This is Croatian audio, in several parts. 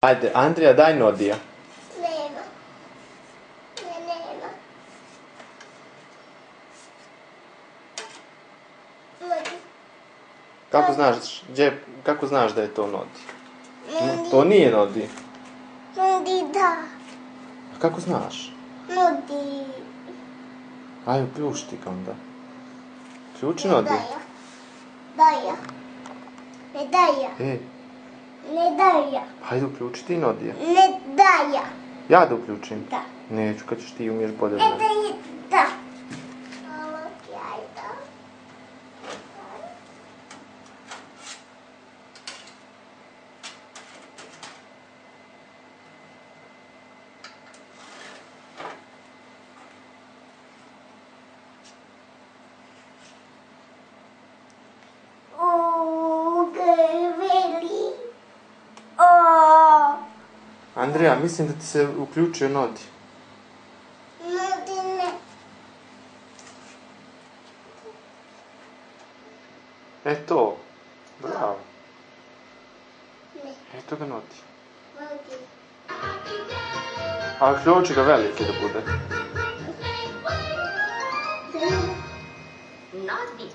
Ajde, Andrija, daj Nodija. Nema. Nema. Nodi. Kako znaš da je to Nodi? To nije Nodi. Nodi da. A kako znaš? Nodi. Ajde, uključi ti ga onda. Ključi Nodi. Daja. Ne daja. Ne daja. Hajde, uključi ti Nodija. Ne daja. Ja da uključim? Da. Neću, kad ćeš ti umiješ bolje. Ne daja. Da. Andrija, mislim da ti se uključio Nodi. Nodi ne. Eto, bravo. Ne. Eto ga Nodi. Nodi. A ključi ga veliki da bude. Nodi.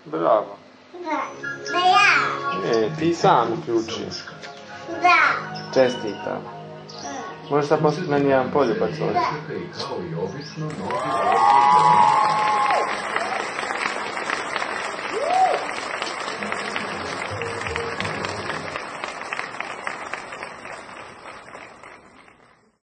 Bravo. Da ja. Ti sam uključi. Da. Čestitam. Možeš sad poslati meni jedan poljubac ovdje. Kao i obično, Nodi